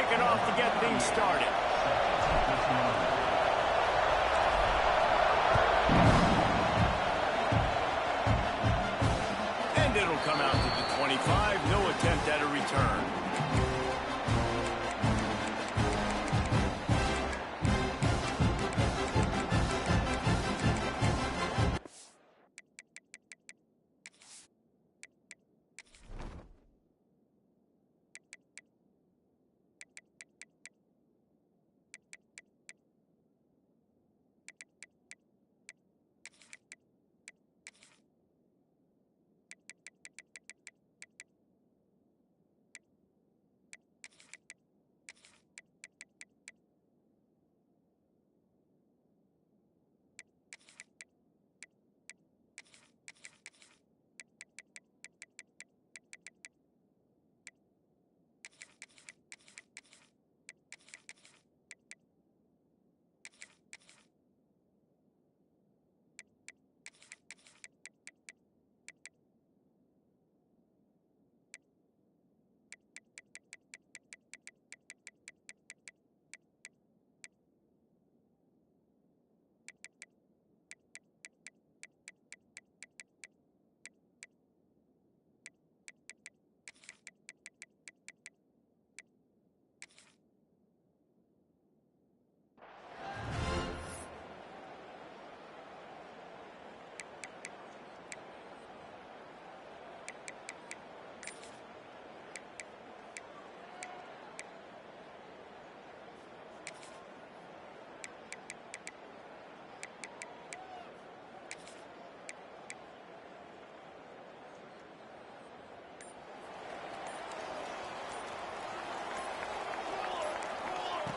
second off to get things started. And it'll come out to the 25. No attempt at a return.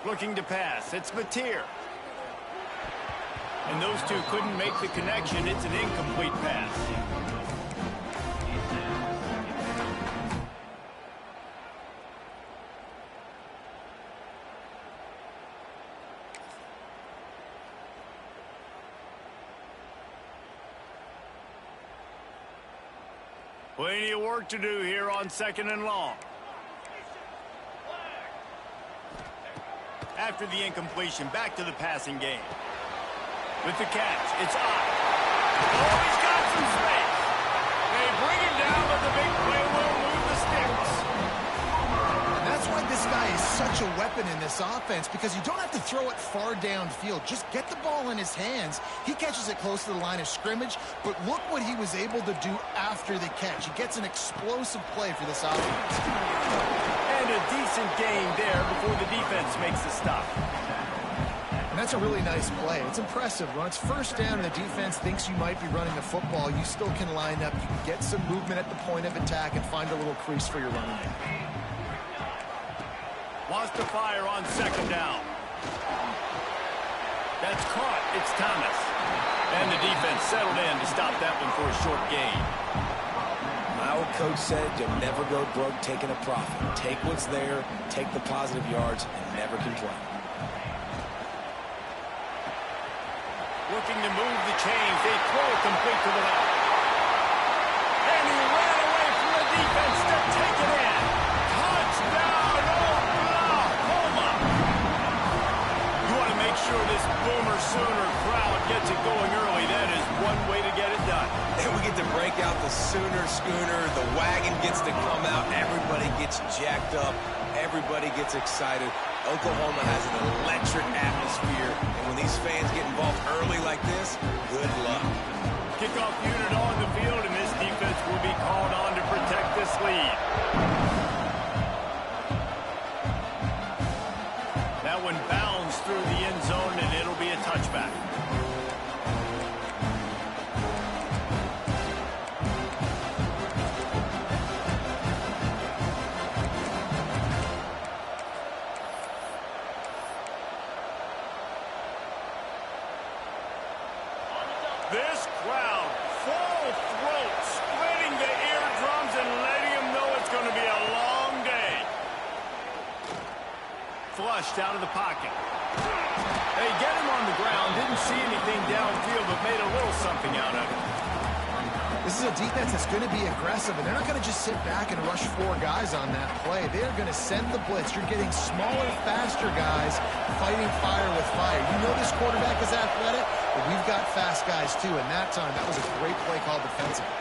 Looking to pass. It's Mateer. And those two couldn't make the connection. It's an incomplete pass. Plenty of work to do here on 2nd and long. After the incompletion, back to the passing game. With the catch, it's Ott. Oh, he's got some space. They bring him down, but the big play will move the sticks. And that's why this guy is such a weapon in this offense, because you don't have to throw it far downfield. Just get the ball in his hands. He catches it close to the line of scrimmage, but look what he was able to do after the catch. He gets an explosive play for this offense. And a decent gain there before the defense makes the stop. And that's a really nice play. It's impressive. When it's first down and the defense thinks you might be running the football, you still can line up. You can get some movement at the point of attack and find a little crease for your running back. Wants to fire on 2nd down. That's caught. It's Thomas. And the defense settled in to stop that one for a short gain. My old coach said you'll never go broke taking a profit. Take what's there, take the positive yards, and never complain. Looking to move the chains. They throw it complete to the left. And he ran away from the defense to take it in. Touchdown, Oklahoma! You want to make sure this Boomer Sooner crowd gets it going early. That is one way to get it done. And we get to break out the Sooner schooner. The wagon gets to come out. Everybody gets jacked up. Everybody gets excited. Oklahoma has an electric atmosphere. And when these fans get involved early like this, good luck. Kickoff unit on the field, and this defense will be called on to protect this lead. That one bounds through the end zone, and it'll be a touchback. This crowd, full throat, splitting the eardrums and letting them know it's going to be a long day. Flushed out of the pocket. They get him on the ground, didn't see anything downfield, but made a little something out of it. This is a defense that's going to be aggressive, and they're not going to just sit back and rush 4 guys on that play. They're going to send the blitz. You're getting smaller, faster guys fighting fire with fire. You know this quarterback is athletic, but we've got fast guys too, and that time, that was a great play call defensively.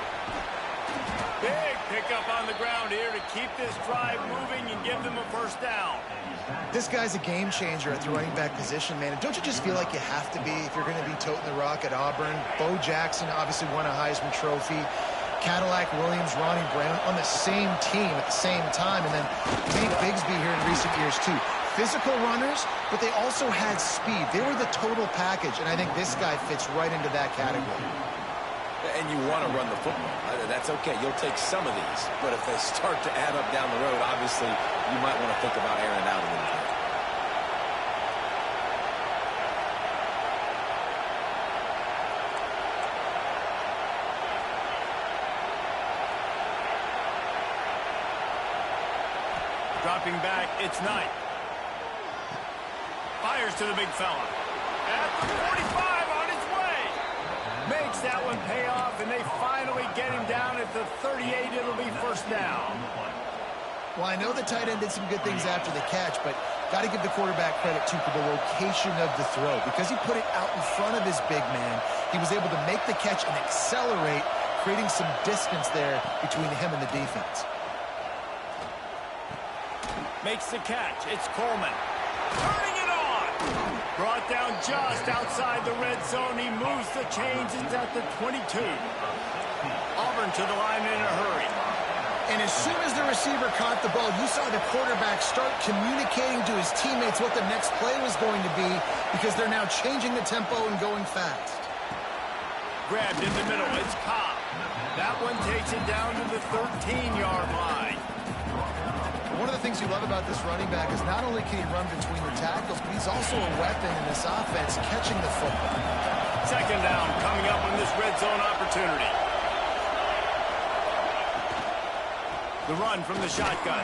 Big pickup on the ground here to keep this drive moving and give them a first down. This guy's a game changer at the running back position, man. And don't you just feel like you have to be if you're going to be toting the rock at Auburn? Bo Jackson obviously won a Heisman Trophy. Cadillac Williams, Ronnie Brown on the same team at the same time. And then Nate Bigsby here in recent years, too. Physical runners, but they also had speed. They were the total package, and I think this guy fits right into that category. And you want to run the football. That's okay. You'll take some of these. But if they start to add up down the road, obviously, you might want to think about airing out a little bit. Dropping back, it's Knight. Fires to the big fella. At the 45 on his way. Makes that one pay off, and they finally get him down at the 38. It'll be first down. Well, I know the tight end did some good things after the catch, but got to give the quarterback credit, too, for the location of the throw. Because he put it out in front of his big man, he was able to make the catch and accelerate, creating some distance there between him and the defense. Makes the catch. It's Coleman. Turning it on. Brought down just outside the red zone. He moves the chains. It's at the 22. Auburn to the line in a hurry. And as soon as the receiver caught the ball, you saw the quarterback start communicating to his teammates what the next play was going to be, because they're now changing the tempo and going fast. Grabbed in the middle. It's Cobb. That one takes it down to the 13-yard line. One of the things you love about this running back is not only can he run between the tackles, but he's also a weapon in this offense, catching the football. Second down coming up on this red zone opportunity. The run from the shotgun.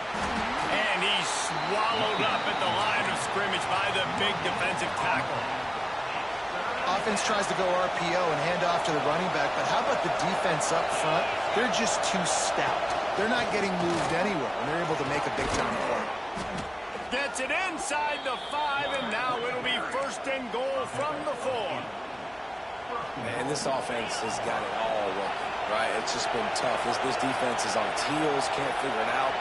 And he's swallowed up at the line of scrimmage by the big defensive tackle. Offense tries to go RPO and hand off to the running back, but how about the defense up front? They're just too stout. They're not getting moved anywhere, and they're able to make a big-time play. Gets it inside the 5, and now it'll be first and goal from the 4. Man, this offense has got it all working, right? It's just been tough. This defense is on its heels, can't figure it out.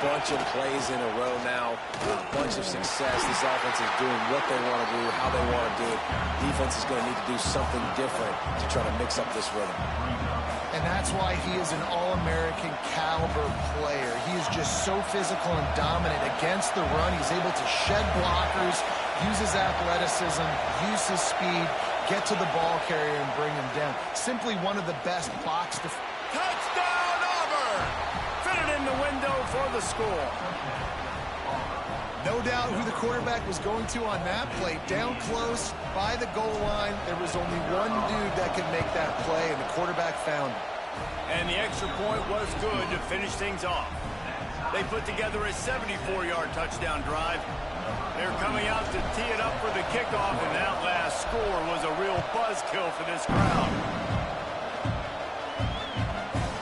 A bunch of plays in a row now, a bunch of success. This offense is doing what they want to do, how they want to do it. Defense is going to need to do something different to try to mix up this rhythm. And that's why he is an All-American caliber player. He is just so physical and dominant against the run. He's able to shed blockers, use his athleticism, use his speed, get to the ball carrier and bring him down. Simply one of the best box defenders. Touchdown, Auburn! Fitted in the window for the score. No doubt who the quarterback was going to on that play. Down close, by the goal line, there was only one dude that could make that play, and the quarterback found it. And the extra point was good to finish things off. They put together a 74-yard touchdown drive. They're coming out to tee it up for the kickoff, and that last score was a real buzzkill for this crowd.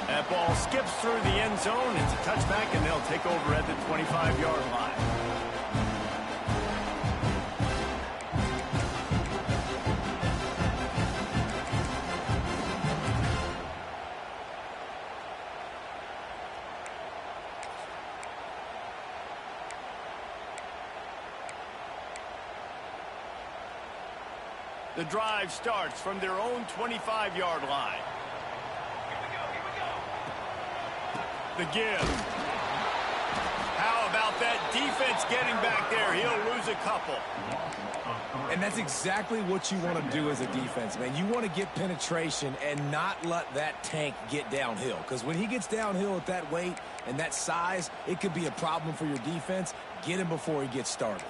That ball skips through the end zone. It's a touchback, and they'll take over at the 25-yard line. The drive starts from their own 25-yard line. The give. How about that defense getting back there? He'll lose a couple. And that's exactly what you want to do as a defense, man. You want to get penetration and not let that tank get downhill. Because when he gets downhill at that weight and that size, it could be a problem for your defense. Get him before he gets started.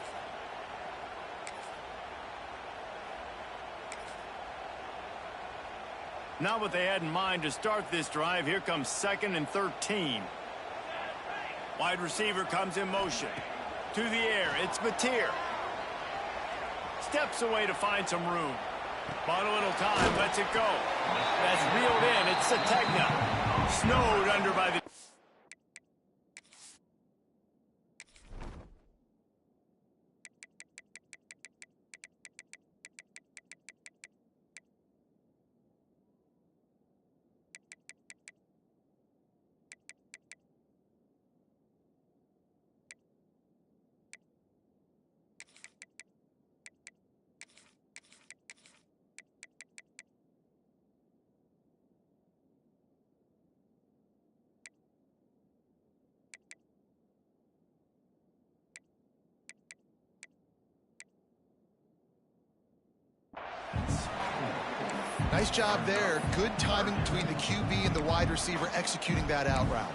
Not what they had in mind to start this drive. Here comes 2nd and 13. Wide receiver comes in motion. To the air, it's Mateer. Steps away to find some room. Bought a little time, lets it go. That's reeled in. It's Sategna. Snowed under by the... Nice job there. Good timing between the QB and the wide receiver executing that out route.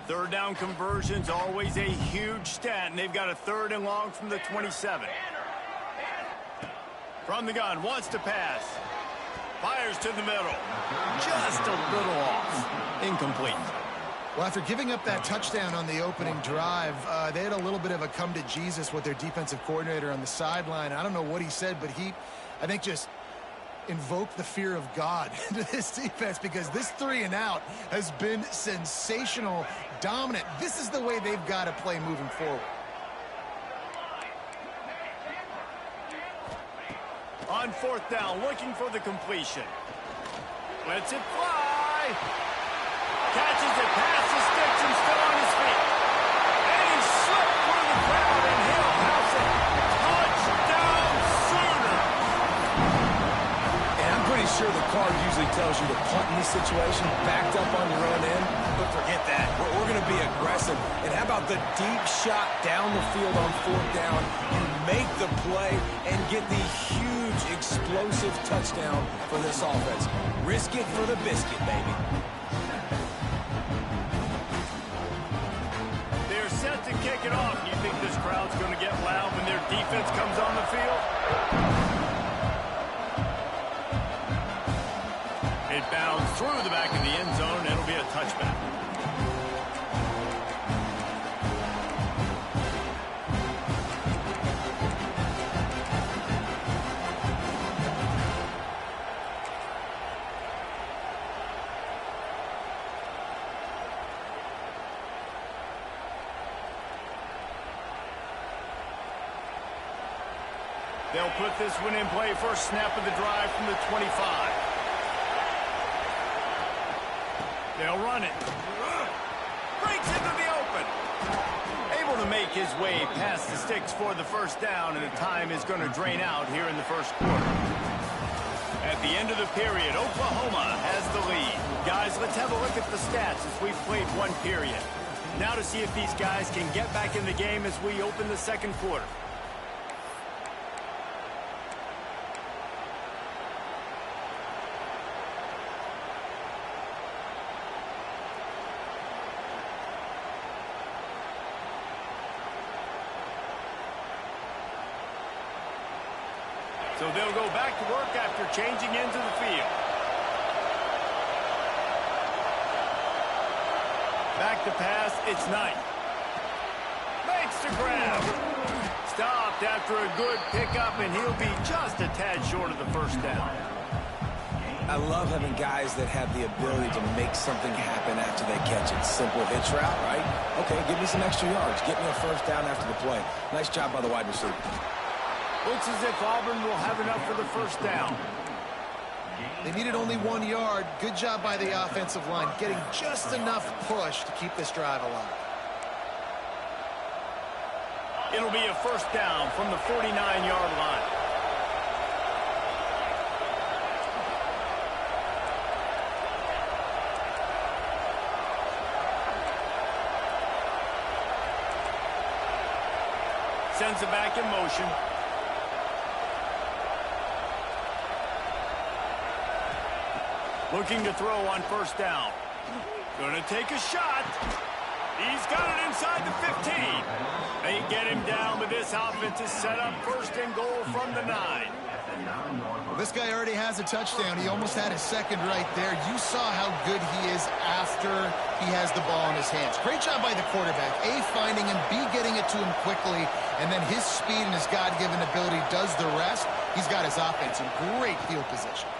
Third down conversion's always a huge stat, and they've got a 3rd and long from the 27. From the gun, wants to pass. Fires to the middle. Just a little off. Incomplete. Well, after giving up that touchdown on the opening drive, they had a little bit of a come to Jesus with their defensive coordinator on the sideline. I don't know what he said, but he, I think, just invoked the fear of God into this defense, because this 3 and out has been sensational, dominant. This is the way they've got to play moving forward. On 4th down, looking for the completion. Lets it fly. Catches it past the sticks and still on his feet. And he slipped through the crowd, and he'll house it. Touchdown, Sooner. And I'm pretty sure the card usually tells you to punt in this situation, backed up on your own end. But forget that. We're going to be aggressive. And how about the deep shot down the field on 4th down? You make the play and get the huge, explosive touchdown for this offense. Risk it for the biscuit, baby. They're set to kick it off. You think this crowd's going to get loud when their defense comes on the field? It bounds through the back of the end zone. It'll be a touchback. They'll put this one in play. First snap of the drive from the 25. They'll run it. Breaks into the open. Able to make his way past the sticks for the 1st down, and the time is going to drain out here in the 1st quarter. At the end of the period, Oklahoma has the lead. Guys, let's have a look at the stats as we've played 1 period. Now to see if these guys can get back in the game as we open the 2nd quarter. So they'll go back to work after changing into the field. Back to pass, it's Knight. Makes the grab. Stopped after a good pickup, and he'll be just a tad short of the 1st down. I love having guys that have the ability to make something happen after they catch it. Simple hitch route, right? Okay, give me some extra yards. Get me a 1st down after the play. Nice job by the wide receiver. Looks as if Auburn will have enough for the 1st down. They needed only 1 yard. Good job by the offensive line, getting just enough push to keep this drive alive. It'll be a 1st down from the 49-yard line. Sends it back in motion. Looking to throw on 1st down. Gonna take a shot. He's got it inside the 15. They get him down, but this offense is set up first and goal from the 9. Well, this guy already has a touchdown. He almost had a second right there. You saw how good he is after he has the ball in his hands. Great job by the quarterback. A, finding him, B, getting it to him quickly, and then his speed and his God-given ability does the rest. He's got his offense in great field position.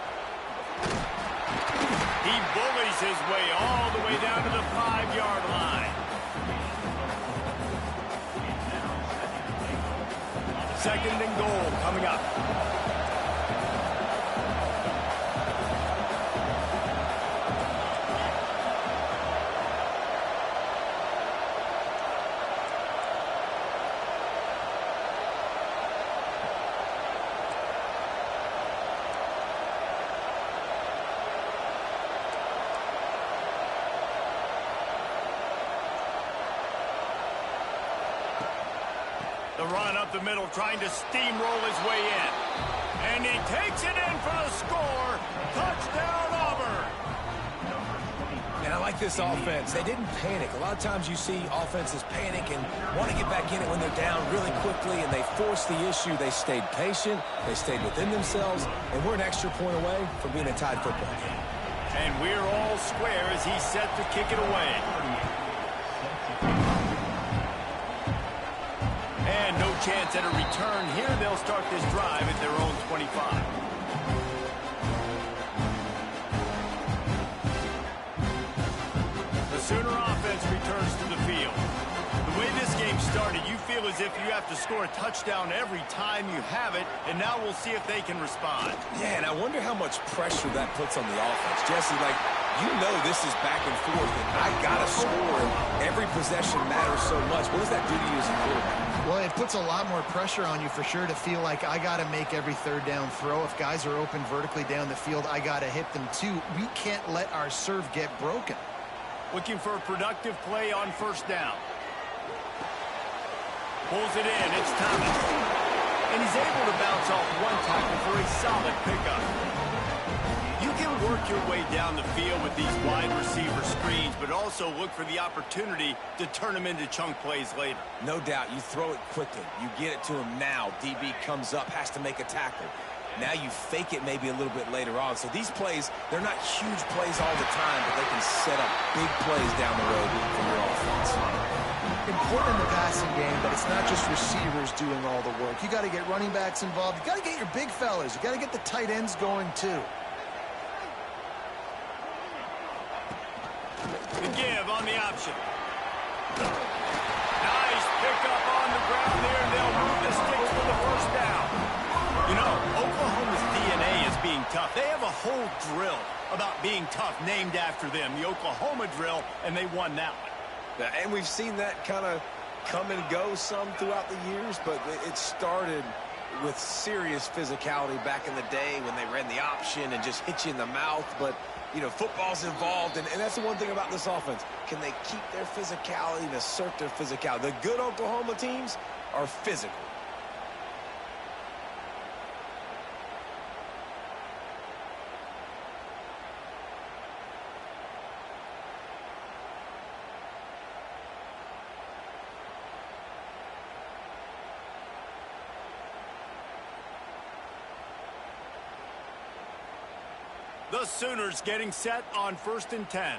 He bullies his way all the way down to the 5-yard line. Second and goal coming up. The run up the middle, trying to steamroll his way in. And he takes it in for the score. Touchdown, Auburn. And I like this offense. They didn't panic. A lot of times you see offenses panic and want to get back in it when they're down really quickly, and they force the issue. They stayed patient. They stayed within themselves, and we're an extra point away from being a tied football game. And we're all square as he's set to kick it away. And no chance at a return here. They'll start this drive at their own 25. The Sooner offense returns to the field. The way this game started, you feel as if you have to score a touchdown every time you have it, and now we'll see if they can respond. Yeah, and I wonder how much pressure that puts on the offense. Jesse, like, you know this is back and forth, and I got to score, and every possession matters so much. What does that do to you as a quarterback? Well, it puts a lot more pressure on you for sure to feel like I got to make every third down throw. If guys are open vertically down the field, I got to hit them too. We can't let our serve get broken. Looking for a productive play on first down. Pulls it in. It's Thomas. And he's able to bounce off one tackle for a solid pickup. You can work your way down the field with these wide receiver screens, but also look for the opportunity to turn them into chunk plays later. No doubt. You throw it quickly. You get it to him now. DB comes up, has to make a tackle. Now you fake it maybe a little bit later on. So these plays, they're not huge plays all the time, but they can set up big plays down the road for your offense. Important in the passing game, but it's not just receivers doing all the work. You got to get running backs involved. You got to get your big fellas. You got to get the tight ends going too. The give on the option. Nice pickup on the ground there. They'll move the sticks for the first down. You know, Oklahoma's DNA is being tough. They have a whole drill about being tough named after them, the Oklahoma drill, and they won that one. And we've seen that kind of come and go some throughout the years, but it started with serious physicality back in the day when they ran the option and just hit you in the mouth. But, you know, football's involved, and that's the one thing about this offense. Can they keep their physicality and assert their physicality? The good Oklahoma teams are physical. The Sooners getting set on 1st and 10.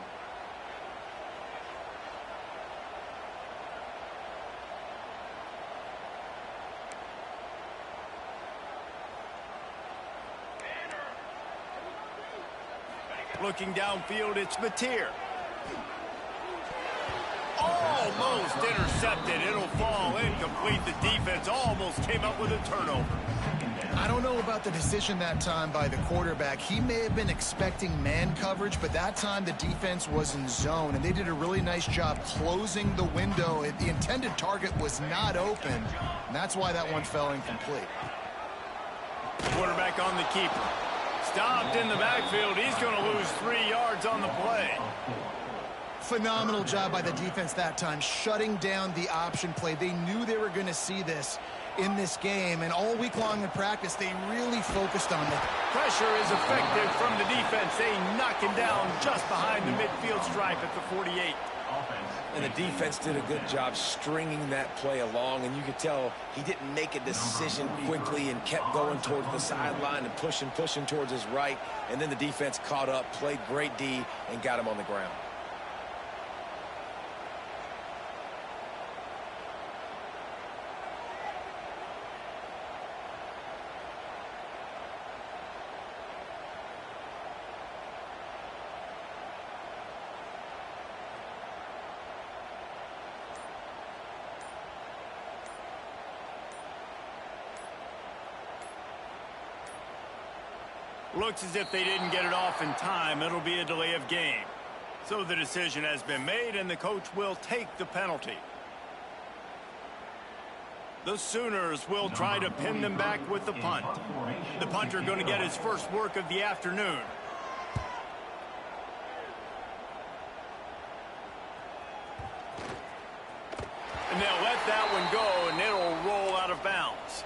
Looking downfield, it's Mateer. Almost intercepted. It'll fall incomplete. The defense almost came up with a turnover. I don't know about the decision that time by the quarterback. He may have been expecting man coverage, but that time the defense was in zone, and they did a really nice job closing the window. The intended target was not open, and that's why that one fell incomplete. Quarterback on the keeper. Stopped in the backfield. He's going to lose 3 yards on the play. Phenomenal job by the defense that time, shutting down the option play. They knew they were going to see this in this game, and all week long in practice, they really focused on it. Pressure is effective from the defense. They knock him down just behind the midfield stripe at the 48. And the defense did a good job stringing that play along, and you could tell he didn't make a decision quickly and kept going towards the sideline and pushing towards his right, and then the defense caught up, played great D, and got him on the ground. Looks as if they didn't get it off in time. It'll be a delay of game. So the decision has been made, and the coach will take the penalty. The Sooners will try to pin them back with the punt. The punter going to get his first work of the afternoon. And they'll let that one go, and it'll roll out of bounds.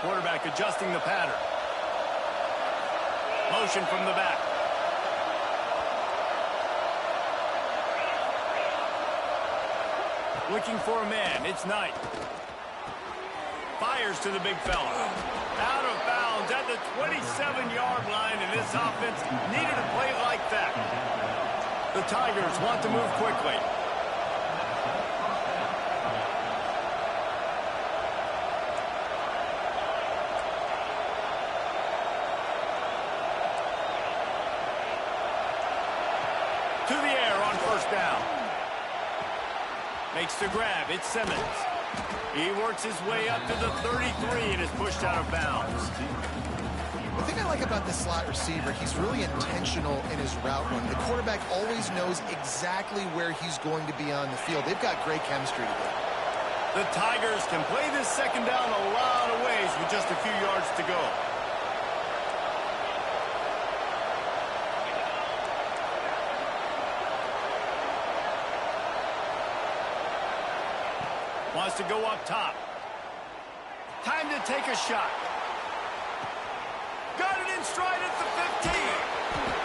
Quarterback adjusting the pattern. Motion from the back. Looking for a man. It's Knight. Fires to the big fella. Out of bounds at the 27-yard line, and this offense needed a play like that. The Tigers want to move quickly. To the air on first down. Makes the grab. It's Simmons. He works his way up to the 33 and is pushed out of bounds. The thing I like about this slot receiver, he's really intentional in his route run. The quarterback always knows exactly where he's going to be on the field. They've got great chemistry together. The Tigers can play this second down a lot of ways with just a few yards to go. Wants to go up top. Time to take a shot. Got it in stride at the 15.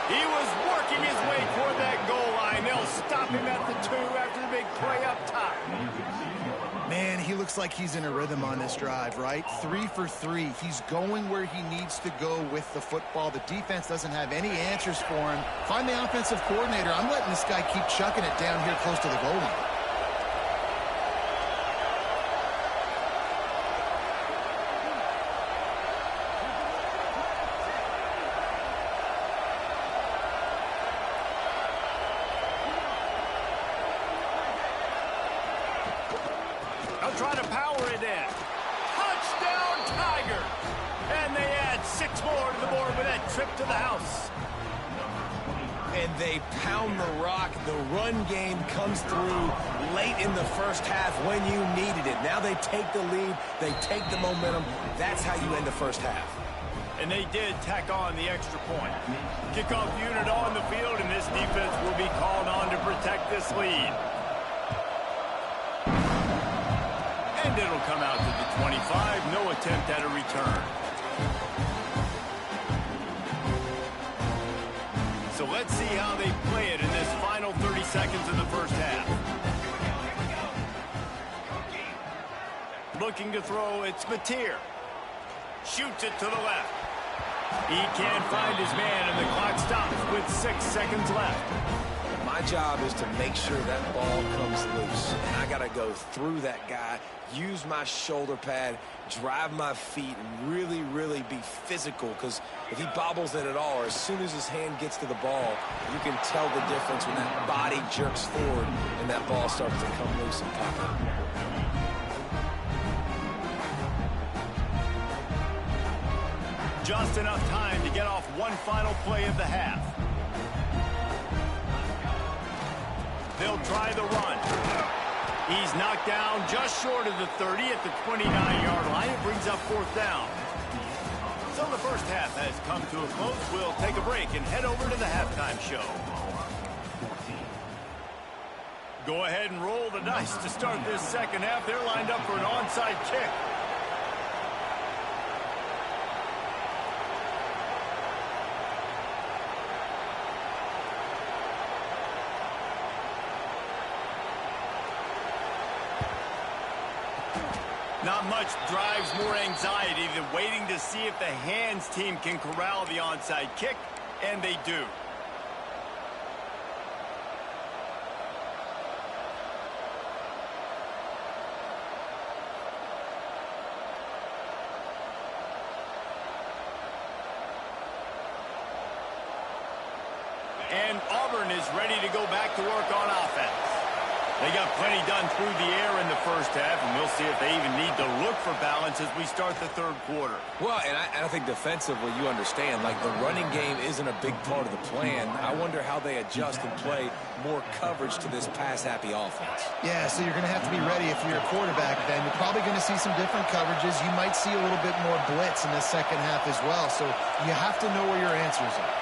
He was working his way toward that goal line. They'll stop him at the 2 after the big play up top. Man, he looks like he's in a rhythm on this drive, right? 3 for 3. He's going where he needs to go with the football. The defense doesn't have any answers for him. Find the offensive coordinator. I'm letting this guy keep chucking it down here close to the goal line. Try to power it in. Touchdown, Tiger! And they add 6 more to the board with that trip to the house. And they pound the rock. The run game comes through late in the first half when you needed it. Now they take the lead. They take the momentum. That's how you end the first half. And they did tack on the extra point. Kickoff unit on the field, and this defense will be called on to protect this lead. And it'll come out to the 25. No attempt at a return. So let's see how they play it in this final 30 seconds of the first half. Looking to throw, it's Mateer. Shoots it to the left. He can't find his man, and the clock stops with 6 seconds left. My job is to make sure that ball comes loose. And I got to go through that guy, use my shoulder pad, drive my feet, and really, really be physical. Because if he bobbles it at all, or as soon as his hand gets to the ball, you can tell the difference when that body jerks forward and that ball starts to come loose and pop out. Just enough time to get off one final play of the half. They'll try the run. He's knocked down just short of the 30 at the 29-yard line. It brings up 4th down. So the first half has come to a close. We'll take a break and head over to the halftime show. go ahead and roll the dice to start this second half. They're lined up for an onside kick. Not much drives more anxiety than waiting to see if the hands team can corral the onside kick, and they do. And Auburn is ready to go back to work on offense. They got plenty done through the air in the first half, and we'll see if they even need to look for balance as we start the third quarter. Well, and I think defensively, you understand, like the running game isn't a big part of the plan. I wonder how they adjust and play more coverage to this pass-happy offense. Yeah, so you're going to have to be ready if you're a quarterback, then. You're probably going to see some different coverages. You might see a little bit more blitz in the second half as well, so you have to know where your answers are.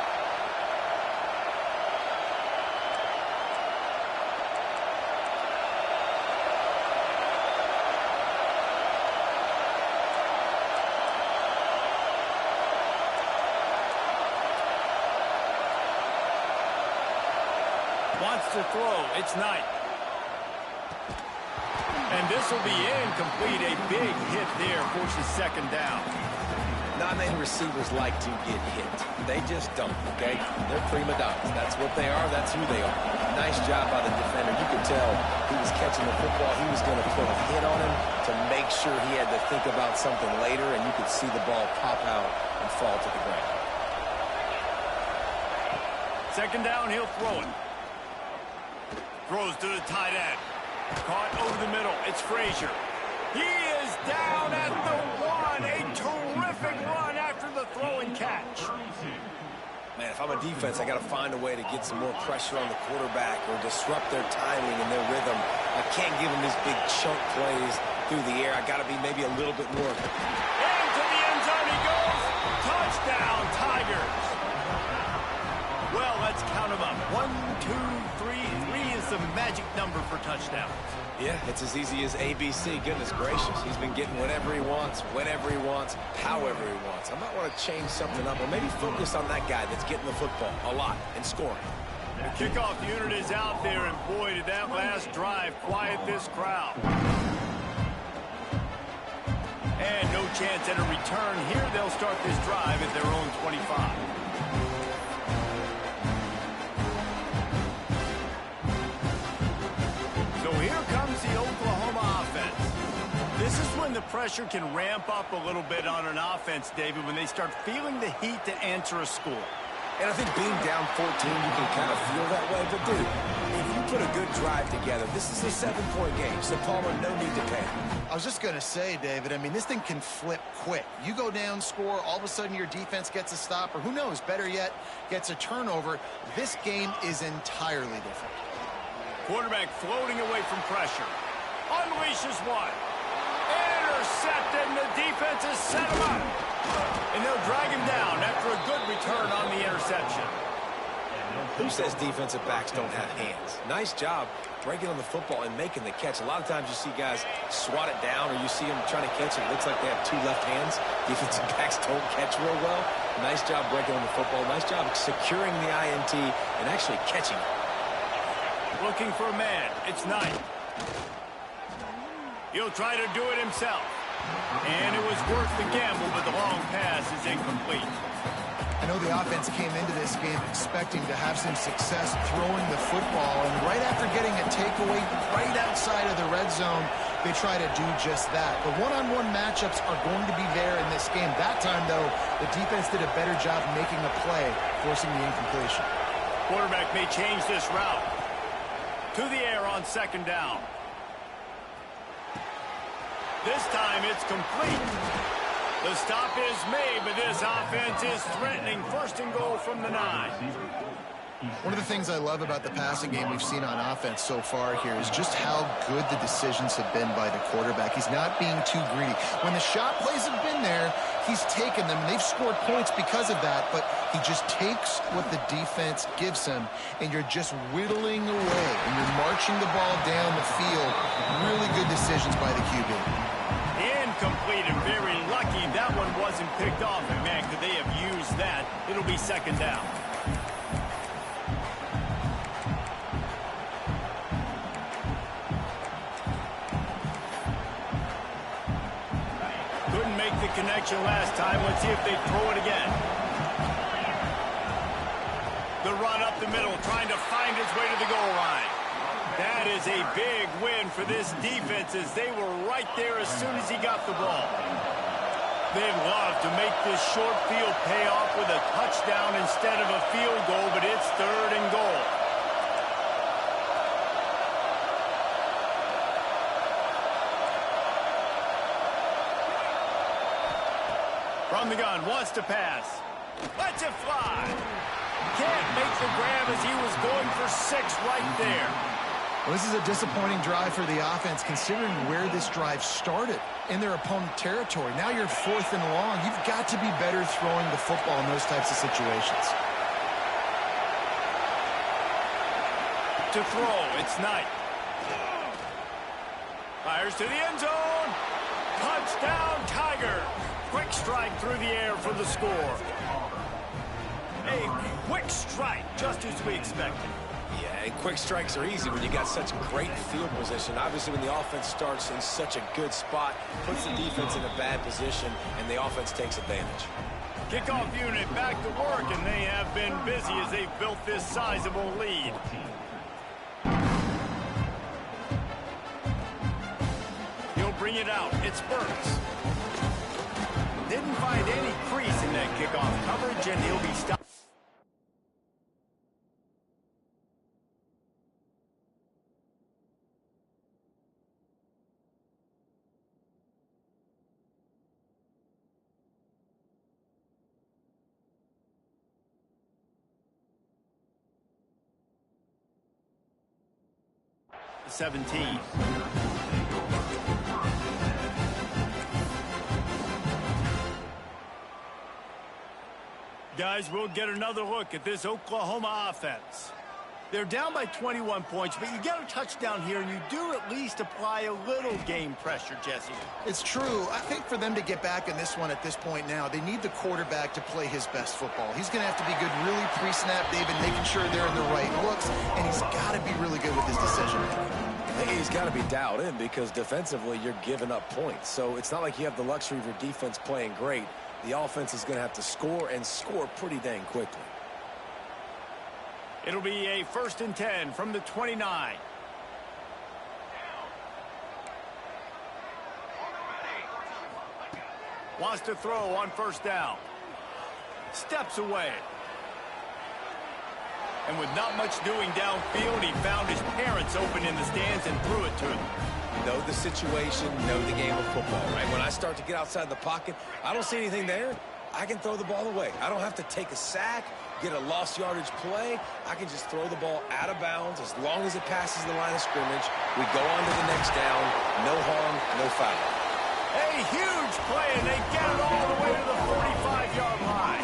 Wants to throw. It's Knight. And this will be incomplete. A big hit there forces second down. Not many receivers like to get hit. They just don't, okay? They're prima donnas. That's what they are. That's who they are. Nice job by the defender. You could tell he was catching the football. He was going to put a hit on him to make sure he had to think about something later, and you could see the ball pop out and fall to the ground. Second down, he'll throw it. Throws to the tight end. Caught over the middle. It's Frazier. He is down at the one. A terrific run after the throw and catch. Man, if I'm a defense, I got to find a way to get some more pressure on the quarterback or disrupt their timing and their rhythm. I can't give them these big chunk plays through the air. I got to be maybe a little bit more. Into the end zone he goes. Touchdown, Tigers. Well, let's count them up. 1, 2, 3. 3 is the magic number for touchdowns. Yeah, it's as easy as ABC. Goodness gracious. He's been getting whatever he wants, whenever he wants, however he wants. I might want to change something up or maybe focus on that guy that's getting the football a lot and scoring. The kickoff unit is out there, and boy, did that last drive quiet this crowd. And no chance at a return here. They'll start this drive at their own 25. So here comes the Oklahoma offense. This is when the pressure can ramp up a little bit on an offense, David, when they start feeling the heat to answer a score. And I think being down 14, you can kind of feel that way. But, dude, if you put a good drive together, this is a 7-point game. So, Palmer, no need to panic. I was just going to say, David, I mean, this thing can flip quick. You go down, score, all of a sudden your defense gets a stop, or who knows, better yet, gets a turnover. This game is entirely different. Quarterback floating away from pressure. Unleashes one. Intercepted, and the defense has set him up. And they'll drag him down after a good return on the interception. Who says defensive backs don't have hands? Nice job breaking on the football and making the catch. A lot of times you see guys swat it down or you see them trying to catch it. It looks like they have two left hands. Defensive backs don't catch real well. Nice job breaking on the football. Nice job securing the INT and actually catching it. Looking for a man. It's Knight. He'll try to do it himself. And it was worth the gamble, but the long pass is incomplete. I know the offense came into this game expecting to have some success throwing the football, and right after getting a takeaway right outside of the red zone, they try to do just that. The one-on-one matchups are going to be there in this game. That time, though, the defense did a better job making a play, forcing the incompletion. Quarterback may change this route. To the air on second down. This time it's complete. The stop is made, but this offense is threatening. First and goal from the 9. One of the things I love about the passing game we've seen on offense so far here is just how good the decisions have been by the quarterback. He's not being too greedy. When the shot plays have been there, he's taken them. They've scored points because of that, but he just takes what the defense gives him, and you're just whittling away, and you're marching the ball down the field. Really good decisions by the QB. Incomplete, and very lucky that one wasn't picked off. And man, could they have used that? It'll be second down. Couldn't make the connection last time. Let's see if they throw it again. The run up the middle, trying to find his way to the goal line. That is a big win for this defense, as they were right there as soon as he got the ball. They'd love to make this short field pay off with a touchdown instead of a field goal, but it's third and goal. From the gun, wants to pass. Lets it fly. Can't make the grab as he was going for 6 right there. Well, this is a disappointing drive for the offense, considering where this drive started in their opponent territory. Now you're 4th and long. You've got to be better throwing the football in those types of situations. To throw, it's Knight. Fires to the end zone. Touchdown, Tiger. Quick strike through the air for the score. A quick strike, just as we expected. Yeah, and quick strikes are easy when you got such great field position. Obviously, when the offense starts in such a good spot, puts the defense in a bad position, and the offense takes advantage. Kickoff unit back to work, and they have been busy as they've built this sizable lead. He'll bring it out. It's Burks. Didn't find any crease in that kickoff coverage, and he'll be stopped. The 17. Guys, we'll get another look at this Oklahoma offense. They're down by 21 points, but you get a touchdown here, and you do at least apply a little game pressure, Jesse. It's true. I think for them to get back in this one at this point now, they need the quarterback to play his best football. He's going to have to be good really pre-snap, David, making sure they're in the right looks, and he's got to be really good with his decision. He's got to be dialed in because defensively you're giving up points. So it's not like you have the luxury of your defense playing great. The offense is going to have to score and score pretty dang quickly. It'll be a 1st and 10 from the 29. Wants to throw on 1st down. Steps away. And with not much doing downfield, he found his parents open in the stands and threw it to him. Know the situation, know the game of football, right? When I start to get outside the pocket, I don't see anything there. I can throw the ball away. I don't have to take a sack, get a lost yardage play. I can just throw the ball out of bounds as long as it passes the line of scrimmage. We go on to the next down. No harm, no foul. A huge play, and they get it all the way to the 45-yard line.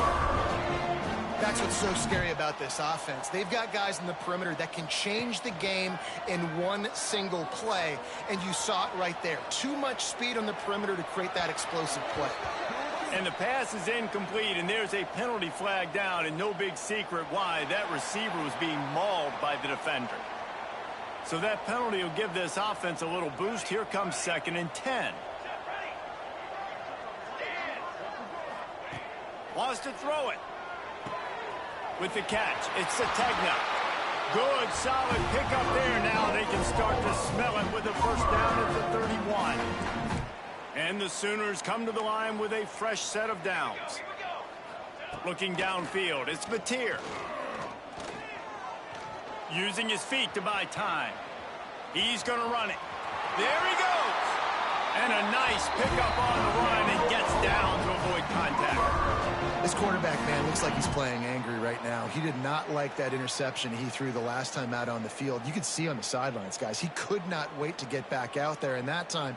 That's what's so scary about this offense. They've got guys in the perimeter that can change the game in one single play, and you saw it right there. Too much speed on the perimeter to create that explosive play. And the pass is incomplete, and there's a penalty flag down, and no big secret why. That receiver was being mauled by the defender. So that penalty will give this offense a little boost. Here comes 2nd and 10. Wants to throw it. With the catch, it's Sategna. Good, solid pickup there. Now they can start to smell it with a 1st down at the 31. And the Sooners come to the line with a fresh set of downs. Looking downfield, it's Mateer. Using his feet to buy time. He's going to run it. There he goes. And a nice pickup on the run and gets down to avoid contact. This quarterback quarterback, man, looks like he's playing angry right now. He did not like that interception he threw the last time out on the field. You could see on the sidelines, guys, he could not wait to get back out there. And that time,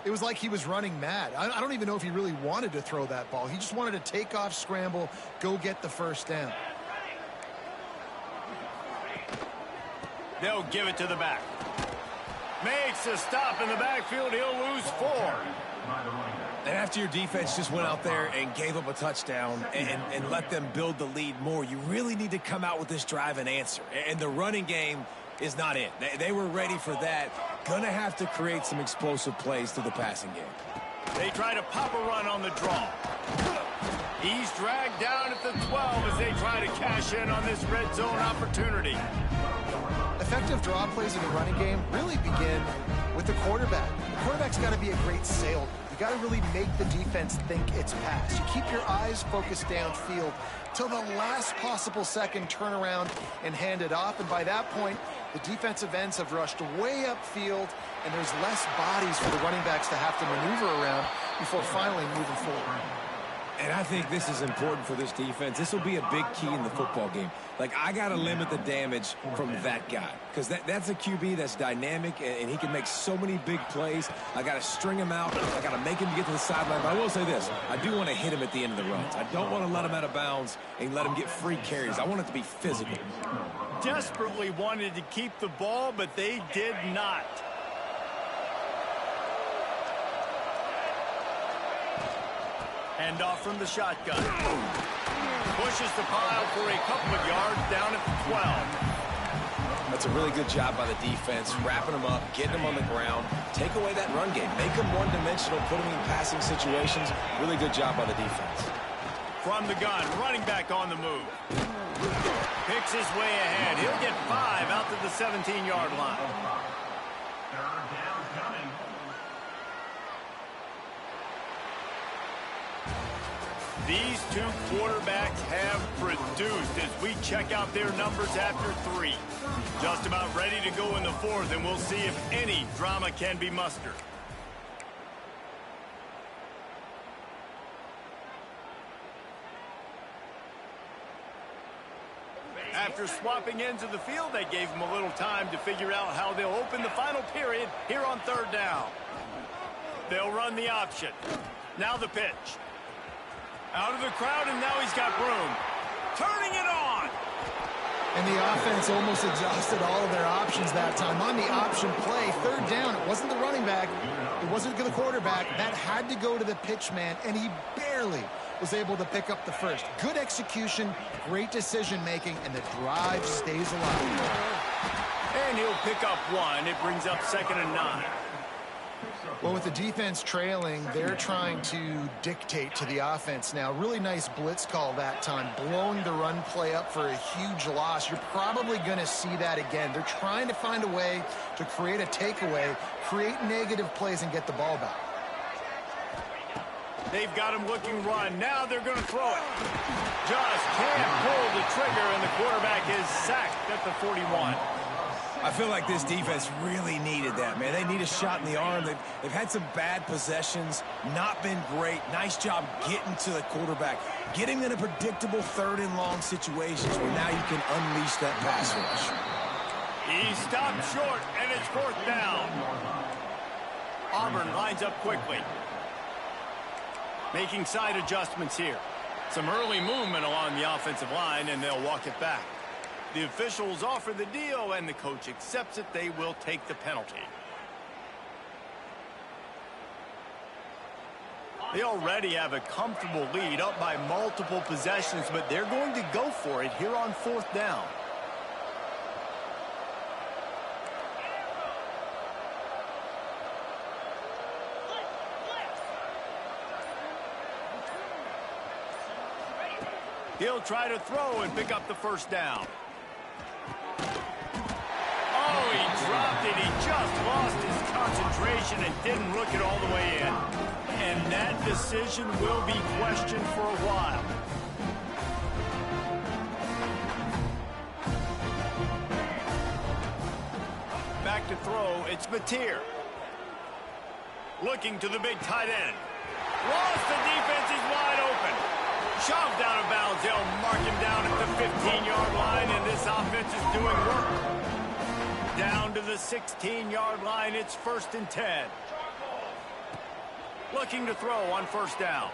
it was like he was running mad. I don't even know if he really wanted to throw that ball. He just wanted to take off, scramble, go get the first down. They'll give it to the back. Makes a stop in the backfield. He'll lose 4. And after your defense just went out there and gave up a touchdown and let them build the lead more, you really need to come out with this drive and answer. And the running game is not it. They were ready for that. Gonna have to create some explosive plays through the passing game. They try to pop a run on the draw. He's dragged down at the 12 as they try to cash in on this red zone opportunity. Effective draw plays in the running game really begin with the quarterback. The quarterback's got to be a great salesman. You got to really make the defense think it's pass. You keep your eyes focused downfield till the last possible second, turn around and hand it off. And by that point, the defensive ends have rushed way upfield, and there's less bodies for the running backs to have to maneuver around before finally moving forward. And I think this is important for this defense. This will be a big key in the football game. Like, I got to limit the damage from that guy because that's a QB that's dynamic, and he can make so many big plays. I got to string him out. I got to make him get to the sideline. But I will say this. I do want to hit him at the end of the runs. I don't want to let him out of bounds and let him get free carries. I want it to be physical. Desperately wanted to keep the ball, but they did not. Hand off from the shotgun. Pushes the pile for a couple of yards down at the 12. That's a really good job by the defense, wrapping them up, getting them on the ground. Take away that run game. Make them one-dimensional, put them in passing situations. Really good job by the defense. From the gun, running back on the move. Picks his way ahead. He'll get 5 out to the 17-yard line. These two quarterbacks have produced as we check out their numbers after 3. Just about ready to go in the 4th, and we'll see if any drama can be mustered. After swapping ends of the field, they gave them a little time to figure out how they'll open the final period here on 3rd down. They'll run the option. Now the pitch. Out of the crowd, and now he's got room. Turning it on. And the offense almost exhausted all of their options that time. On the option play, 3rd down, it wasn't the running back. It wasn't the quarterback. That had to go to the pitch man, and he barely was able to pick up the first. Good execution, great decision-making, and the drive stays alive. And he'll pick up 1. It brings up 2nd and 9. Well, with the defense trailing, they're trying to dictate to the offense now. Really nice blitz call that time, blowing the run play up for a huge loss. You're probably going to see that again. They're trying to find a way to create a takeaway, create negative plays, and get the ball back. They've got him looking run. Now they're going to throw it. Just can't pull the trigger, and the quarterback is sacked at the 41. I feel like this defense really needed that, man. They need a shot in the arm. They've had some bad possessions, not been great. Nice job getting to the quarterback, getting in a predictable 3rd and long situations where now you can unleash that pass rush. He stopped short, and it's 4th down. Auburn lines up quickly. Making side adjustments here. Some early movement along the offensive line, and they'll walk it back. The officials offer the deal, and the coach accepts it. They will take the penalty. They already have a comfortable lead, up by multiple possessions, but they're going to go for it here on 4th down. He'll try to throw and pick up the 1st down. Oh, he dropped it. He just lost his concentration and didn't look it all the way in. And that decision will be questioned for a while. Back to throw, it's Mateer. Looking to the big tight end. Lost, the defense is wide open. Shoved out of bounds. They'll mark him down at the 15-yard line, and this offense is doing work. Down to the 16-yard line. It's 1st and 10. Looking to throw on 1st down.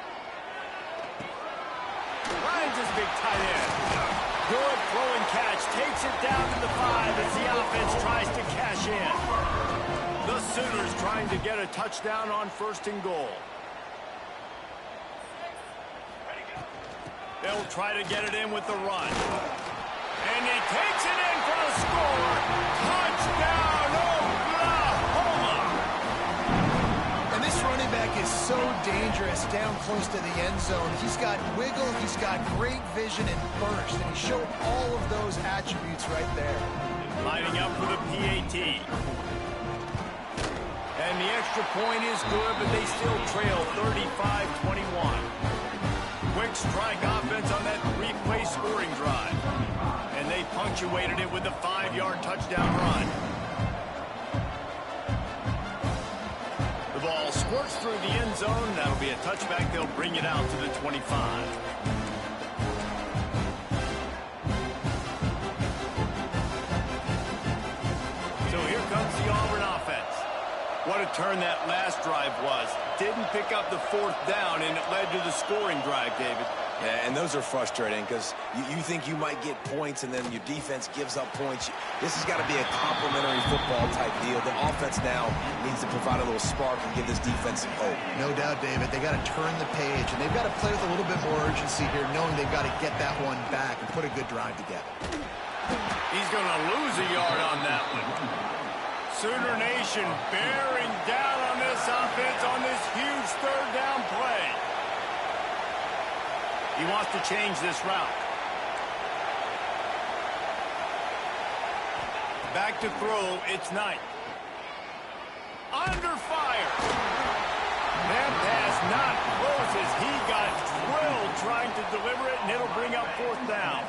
Finds his big tight end. Good throw and catch. Takes it down to the 5 as the offense tries to cash in. The Sooners trying to get a touchdown on 1st and goal. They'll try to get it in with the run. And he takes it in for the score. Touchdown, Oklahoma! And this running back is so dangerous down close to the end zone. He's got wiggle, he's got great vision and burst, and he showed all of those attributes right there. Lining up for the PAT. And the extra point is good, but they still trail 35-21. Quick strike offense on that 3-play scoring drive. And they punctuated it with a 5-yard touchdown run. The ball squirts through the end zone. That'll be a touchback. They'll bring it out to the 25. So here comes the Auburn offense. What a turn that last drive was. Didn't pick up the 4th down, and it led to the scoring drive, David. Yeah, and those are frustrating because you think you might get points and then your defense gives up points. This has got to be a complementary football type deal. The offense now needs to provide a little spark and give this defense some hope. No doubt, David. They got to turn the page, and they've got to play with a little bit more urgency here, knowing they've got to get that one back and put a good drive together. He's going to lose a yard on that one. Sooner Nation bearing down on this offense on this huge 3rd down play. He wants to change this route. Back to throw, it's Knight. Under fire. That pass not close as he got drilled trying to deliver it, and it'll bring up 4th down.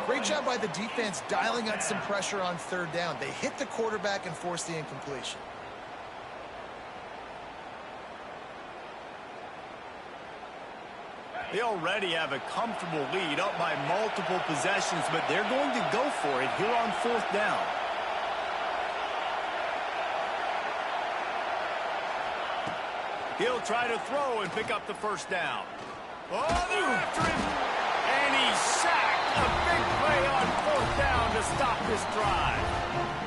Great job by the defense dialing out some pressure on 3rd down. They hit the quarterback and forced the incompletion. They already have a comfortable lead up by multiple possessions, but they're going to go for it here on 4th down. He'll try to throw and pick up the 1st down. Oh, they're after him. And he's sacked. A big play on 4th down to stop this drive.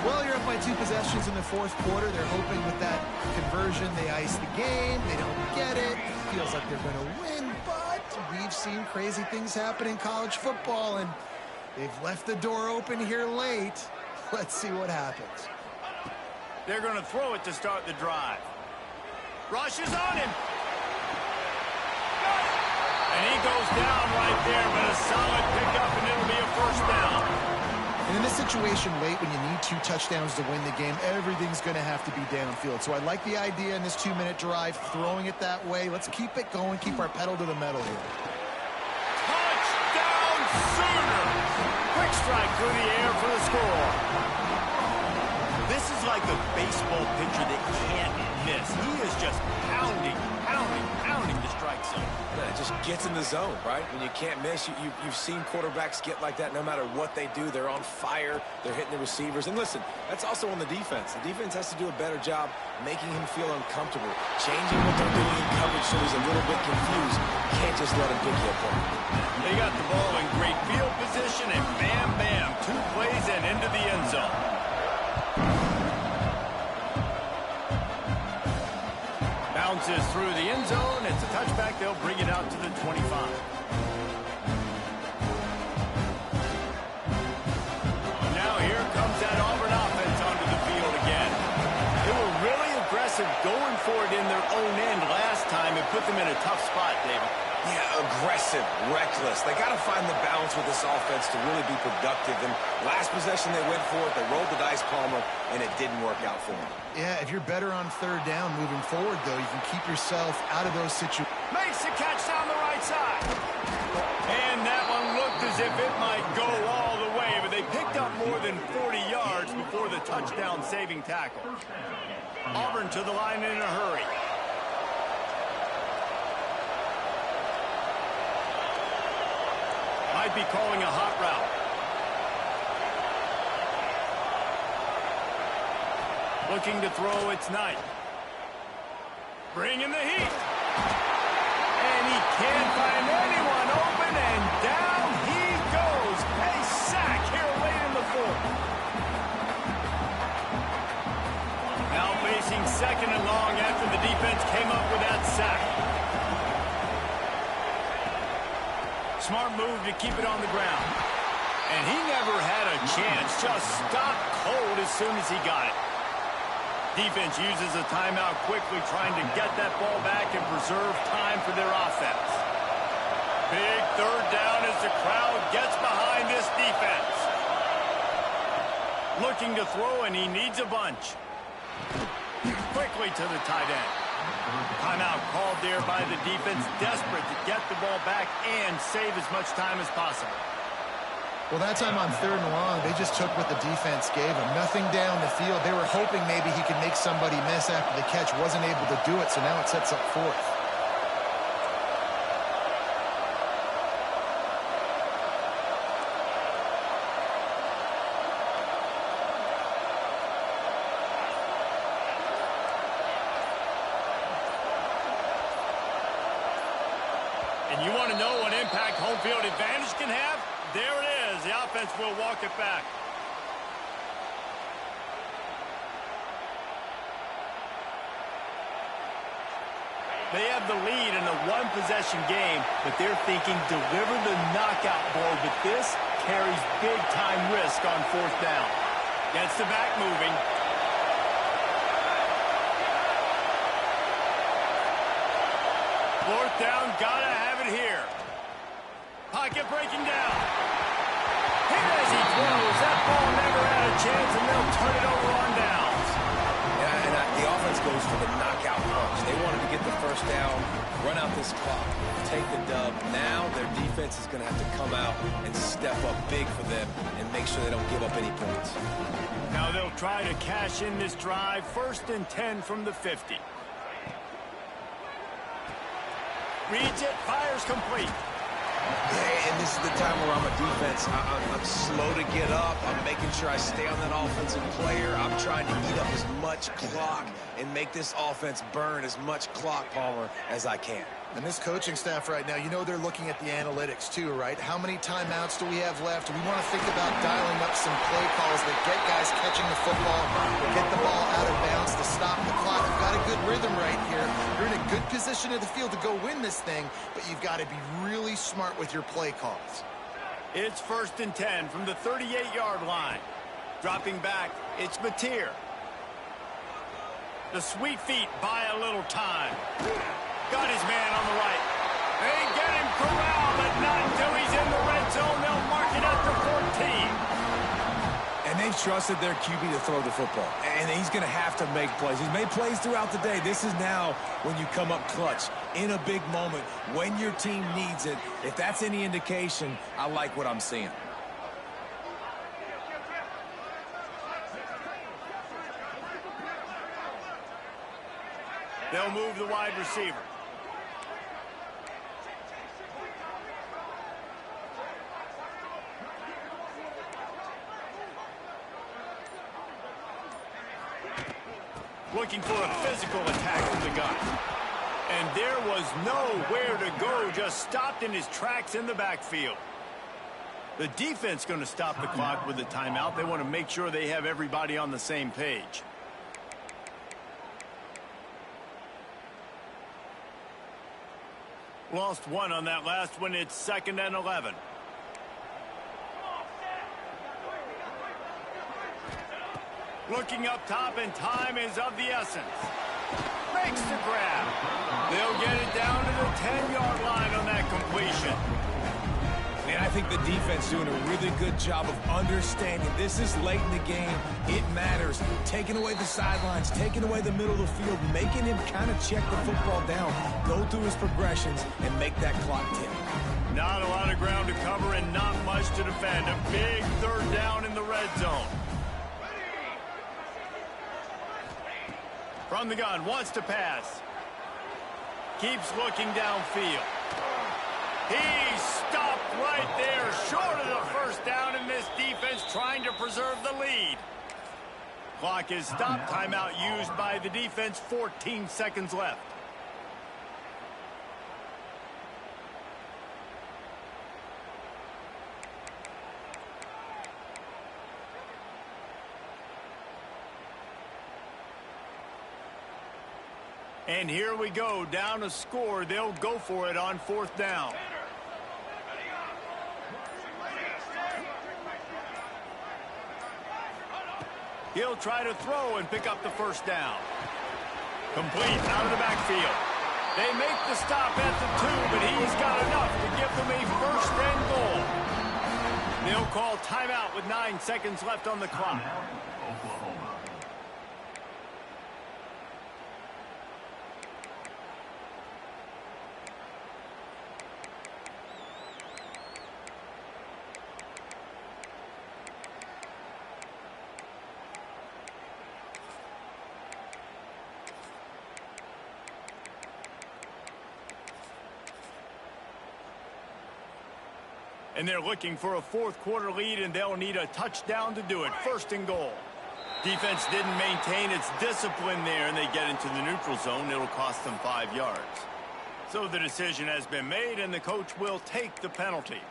Well, you're up by 2 possessions in the 4th quarter. They're hoping with that conversion they ice the game. They don't get it. It feels like they're going to win, but we've seen crazy things happen in college football, and they've left the door open here late. Let's see what happens. They're going to throw it to start the drive. Rush is on him. And he goes down right there, but a solid pickup, and it'll be a 1st down. And in this situation late, when you need 2 touchdowns to win the game, everything's going to have to be downfield. So I like the idea in this 2-minute drive, throwing it that way. Let's keep it going, keep our pedal to the metal here. Touchdown, Sooners! Quick strike through the air for the score. This is like a baseball pitcher that can't miss. He is just pounding the strike zone. Yeah, it just gets in the zone, right? When you can't miss, you've seen quarterbacks get like that no matter what they do. They're on fire. They're hitting the receivers. And listen, that's also on the defense. The defense has to do a better job making him feel uncomfortable, changing what they're doing in coverage so he's a little bit confused. Can't just let him pick you apart. They got the ball in great field position, and bam, bam, 2 plays and into the end zone. Bounces through the end zone. It's a touchback. They'll bring it out to the 25. Now here comes that Auburn offense onto the field again. They were really aggressive going for it in their own end last time and put them in a tough spot, David. Yeah, aggressive, reckless. They got to find the balance with this offense to really be productive. And last possession they went for it, they rolled the dice, Palmer, and it didn't work out for them. Yeah, if you're better on 3rd down moving forward, though, you can keep yourself out of those situations. Makes the catch down the right side. And that one looked as if it might go all the way, but they picked up more than 40 yards before the touchdown-saving tackle. Auburn to the line in a hurry. might be calling a hot route. Looking to throw, it's Knight. Bringing the heat. And he can't find anyone open, and down he goes. A sack here late in the fourth. Now facing second and long after the defense came up with that sack. Smart move to keep it on the ground. And he never had a chance. Just stopped cold as soon as he got it. Defense uses a timeout quickly, trying to get that ball back and preserve time for their offense. Big third down as the crowd gets behind this defense. Looking to throw, and he needs a bunch. Quickly to the tight end. Timeout called there by the defense, desperate to get the ball back and save as much time as possible. Well, that time on third and long, they just took what the defense gave him. Nothing down the field. They were hoping maybe he could make somebody miss after the catch. Wasn't able to do it, so now it sets up fourth. And you want to know what impact home field advantage can have? There it is. The offense will walk it back. They have the lead in a one-possession game, but they're thinking deliver the knockout blow, but this carries big-time risk on fourth down. Gets the back moving. Fourth down, gotta have it here. Pocket breaking down. Hit as he throws. That ball never had a chance, and they'll turn it over on downs. Yeah, and the offense goes for the knockout punch. They wanted to get the first down, run out this clock, take the dub. Now their defense is going to have to come out and step up big for them and make sure they don't give up any points. Now they'll try to cash in this drive. 1st and 10 from the 50. Reads it, fires complete. Yeah, and this is the time where I'm a defense. I'm slow to get up. I'm making sure I stay on that offensive player. I'm trying to eat up as much clock and make this offense burn as much clock, Palmer, as I can. And this coaching staff right now, you know they're looking at the analytics too, right? How many timeouts do we have left? We want to think about dialing up some play calls that get guys catching the football or get the ball out of bounds to stop the clock. You've got a good rhythm right here. You're in a good position of the field to go win this thing, but you've got to be really smart with your play calls. It's 1st and 10 from the 38-yard line. Dropping back, it's Mateer. The sweet feet buy a little time. Got his man on the right. They get him corralled, but not until he's in the red zone. They'll mark it at the 14. And they've trusted their QB to throw the football. And he's going to have to make plays. He's made plays throughout the day. This is now when you come up clutch in a big moment when your team needs it. If that's any indication, I like what I'm seeing. They'll move the wide receiver. Looking for a physical attack from the gun. And there was nowhere to go, just stopped in his tracks in the backfield. The defense going to stop the clock with a timeout. They want to make sure they have everybody on the same page. Lost one on that last one. It's 2nd and 11. Looking up top, and time is of the essence. Makes the grab. They'll get it down to the 10-yard line on that completion. Man, I think the defense doing a really good job of understanding this is late in the game. It matters. Taking away the sidelines, taking away the middle of the field, making him kind of check the football down, go through his progressions, and make that clock tick. Not a lot of ground to cover and not much to defend. A big 3rd down in the red zone. From the gun, wants to pass. Keeps looking downfield. He stopped right there, short of the first down, and this defense trying to preserve the lead. Clock is stopped. Timeout used by the defense. 14 seconds left. And here we go, down a score. They'll go for it on fourth down. He'll try to throw and pick up the first down. Complete out of the backfield. They make the stop at the 2, but he's got enough to give them a first and goal. They'll call timeout with 9 seconds left on the clock. And they're looking for a fourth-quarter lead, and they'll need a touchdown to do it. First and goal. Defense didn't maintain its discipline there, and they get into the neutral zone. It'll cost them 5 yards. So the decision has been made, and the coach will take the penalty.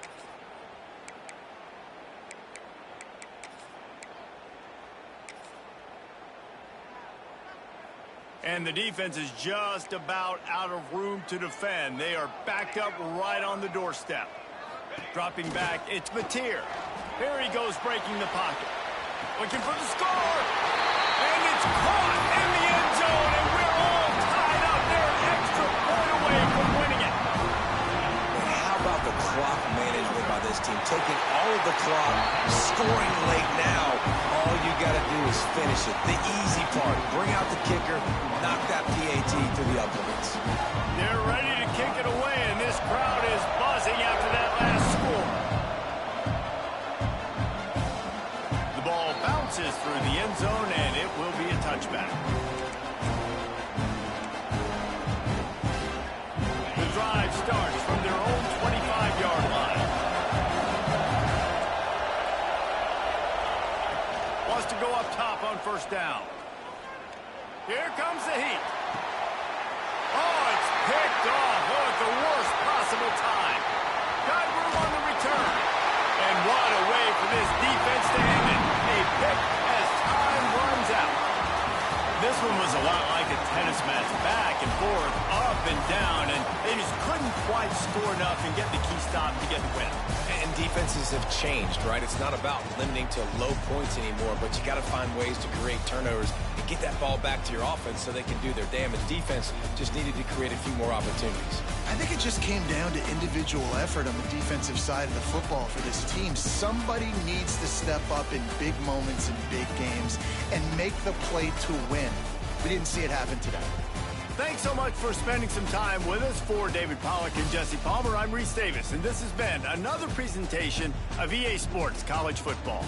And the defense is just about out of room to defend. They are backed up right on the doorstep. Dropping back, it's Mateer. Here he goes, breaking the pocket. Looking for the score. And it's caught in the end zone, and we're all tied up. They're an extra point away from winning it. And how about the clock management by this team? Taking all of the clock, scoring late now. All you got to do is finish it. The easy part. Bring out the kicker, knock that PAT through the uprights. They're ready to kick it away, and this crowd is buzzing after that last score. The ball bounces through the end zone, and it will be a touchback. The drive starts from their own 25-yard line. Wants to go up top on first down. Here comes the heat. Oh, it's picked off. Oh, at the worst possible time. Got room on the return. And what a way for this defense to end it. A pick as time runs out. This one was a lot like a tennis match. Back and forth, up and down, and they just couldn't quite score enough and get the key stop to get the win. And defenses have changed, right? It's not about limiting to low points anymore, but you got to find ways to create turnovers and get that ball back to your offense so they can do their damage. Defense just needed to create a few more opportunities. I think it just came down to individual effort on the defensive side of the football for this team. Somebody needs to step up in big moments in big games and make the play to win. We didn't see it happen today. Thanks so much for spending some time with us. For David Pollack and Jesse Palmer, I'm Reese Davis, and this has been another presentation of EA Sports College Football.